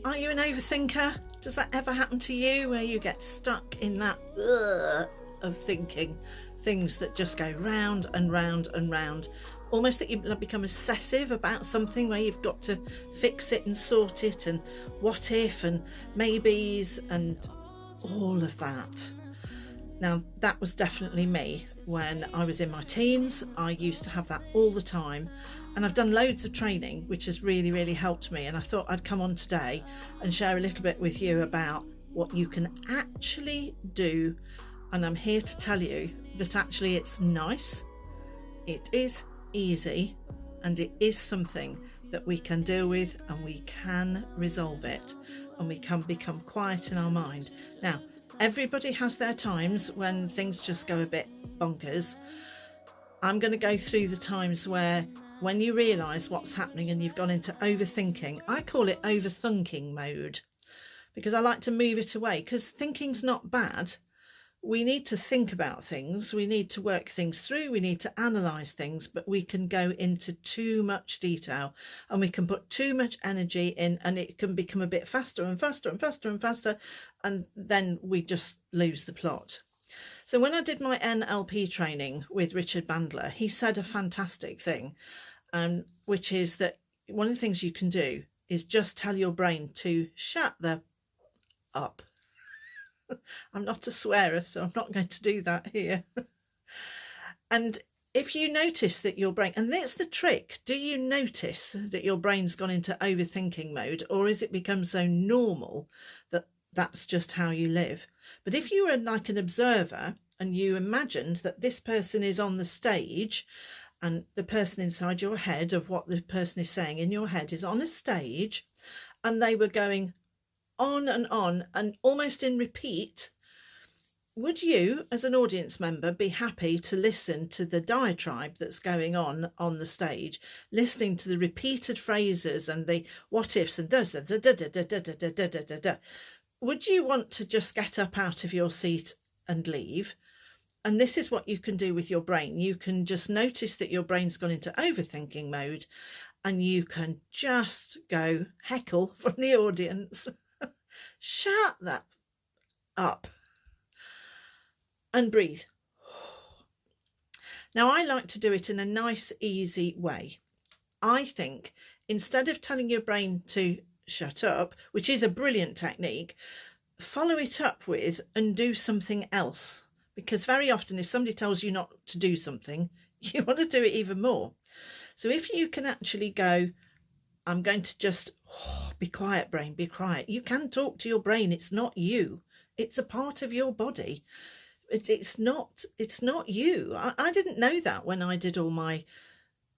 Are you an overthinker? Does that ever happen to you where you get stuck in that of thinking things that just go round and round and round? Almost that you become obsessive about something where you've got to fix it and sort it and what if and maybes and all of that. Now, that was definitely me when I was in my teens. I used to have that all the time. And I've done loads of training, which has really, really helped me. And I thought I'd come on today and share a little bit with you about what you can actually do. And I'm here to tell you that actually it's nice, it is easy, and it is something that we can deal with, and we can resolve it, and we can become quiet in our mind. Now, everybody has their times when things just go a bit bonkers. I'm going to go through the times where when you realise what's happening and you've gone into overthinking. I call it overthinking mode because I like to move it away, because thinking's not bad. We need to think about things, we need to work things through, we need to analyse things, but we can go into too much detail and we can put too much energy in, and it can become a bit faster and faster and faster and faster, and then we just lose the plot. So when I did my NLP training with Richard Bandler, he said a fantastic thing, which is that one of the things you can do is just tell your brain to shut the up. I'm not a swearer, so I'm not going to do that here. And if you notice that your brain, and that's the trick, do you notice that your brain's gone into overthinking mode, or is it become so normal that that's just how you live? But if you were like an observer and you imagined that this person is on the stage, and the person inside your head of what the person is saying in your head is on a stage, and they were going on and almost in repeat, would you as an audience member be happy to listen to the diatribe that's going on the stage, listening to the repeated phrases and the what ifs and would you want to just get up out of your seat and leave? And this is what you can do with your brain. You can just notice that your brain's gone into overthinking mode, and you can just go heckle from the audience. Shut that up and breathe. Now, I like to do it in a nice, easy way. I think instead of telling your brain to shut up, which is a brilliant technique, follow it up with and do something else. Because very often if somebody tells you not to do something, you want to do it even more. So if you can actually go, I'm going to just be quiet, brain, be quiet. You can talk to your brain. It's not you. It's a part of your body. It's not you. I didn't know that when I did all my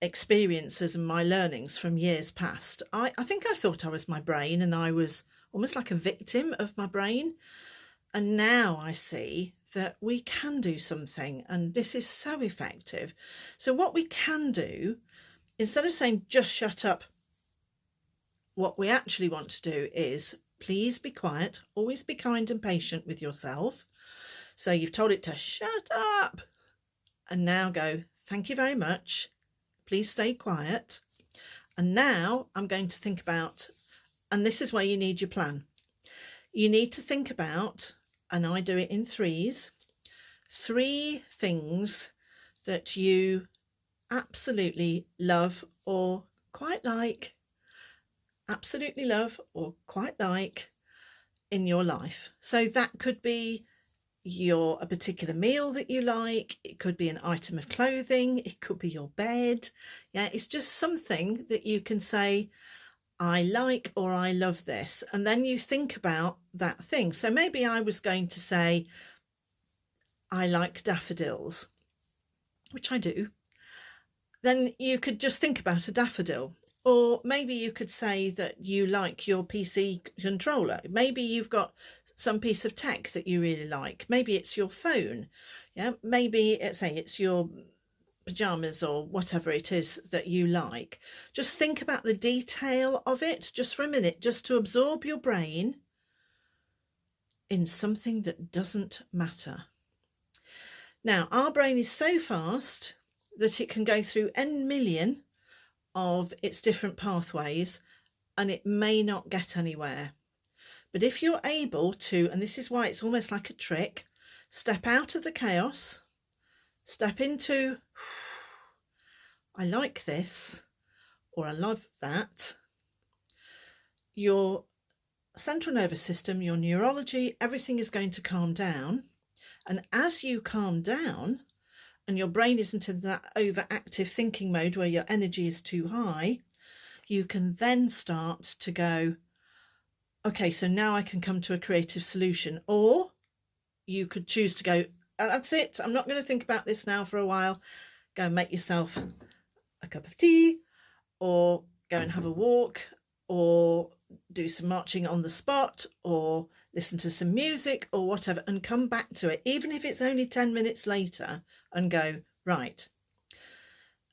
experiences and my learnings from years past. I think I thought I was my brain, and I was almost like a victim of my brain. And now I see that we can do something, and this is so effective. So what we can do, instead of saying just shut up, what we actually want to do is please be quiet, always be kind and patient with yourself. So you've told it to shut up, and now go, thank you very much, please stay quiet. And now I'm going to think about, and this is where you need your plan. You need to think about, and I do it in threes, 3 things that you absolutely love or quite like, absolutely love or quite like in your life. So that could be a particular meal that you like, it could be an item of clothing, it could be your bed. Yeah, it's just something that you can say, I like or I love this, and then you think about that thing. So maybe I was going to say I like daffodils, which I do. Then you could just think about a daffodil. Or maybe you could say that you like your PC controller. Maybe you've got some piece of tech that you really like. Maybe it's your phone. Yeah, maybe it's your pajamas or whatever it is that you like. Just think about the detail of it just for a minute, just to absorb your brain in something that doesn't matter. Now, our brain is so fast that it can go through n million of its different pathways, and it may not get anywhere. But if you're able to, and this is why it's almost like a trick, step out of the chaos, step into, I like this, or I love that, your central nervous system, your neurology, everything is going to calm down. And as you calm down and your brain isn't in that overactive thinking mode where your energy is too high, you can then start to go, okay, so now I can come to a creative solution. Or you could choose to go, that's it, I'm not going to think about this now for a while. Go and make yourself a cup of tea, or go and have a walk, or do some marching on the spot, or listen to some music or whatever, and come back to it, even if it's only 10 minutes later, and go, right.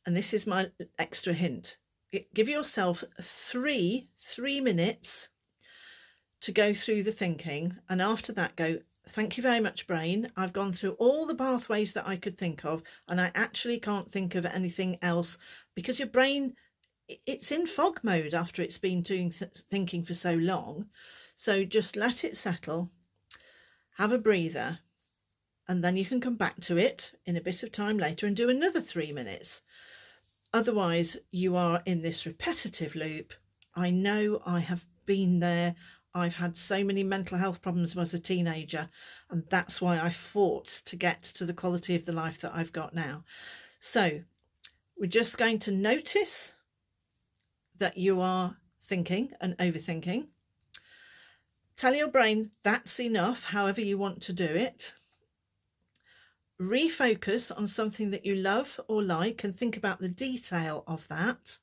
And this is my extra hint. Give yourself three minutes to go through the thinking, and after that go, thank you very much, brain. I've gone through all the pathways that I could think of, and I actually can't think of anything else, because your brain, it's in fog mode after it's been doing thinking for so long. So just let it settle, have a breather, and then you can come back to it in a bit of time later and do another 3 minutes. Otherwise, you are in this repetitive loop. I know, I have been there. I've had so many mental health problems as a teenager, and that's why I fought to get to the quality of the life that I've got now. So we're just going to notice that you are thinking and overthinking. Tell your brain that's enough, however you want to do it. Refocus on something that you love or like and think about the detail of that.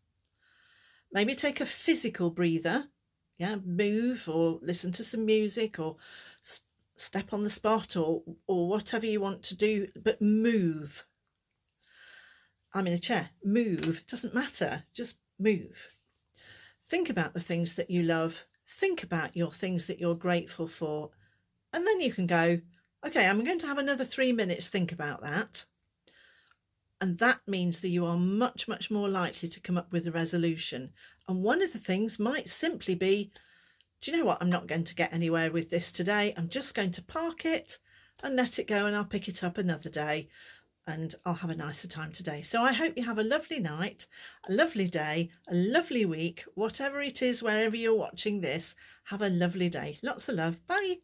Maybe take a physical breather, move or listen to some music, or step on the spot, or whatever you want to do, but move. I'm in a chair, move, it doesn't matter, just move. Think about the things that you love, think about your things that you're grateful for, and then you can go, okay, I'm going to have another 3 minutes, think about that. And that means that you are much, much more likely to come up with a resolution. And one of the things might simply be, do you know what? I'm not going to get anywhere with this today. I'm just going to park it and let it go, and I'll pick it up another day, and I'll have a nicer time today. So I hope you have a lovely night, a lovely day, a lovely week, whatever it is, wherever you're watching this. Have a lovely day. Lots of love. Bye.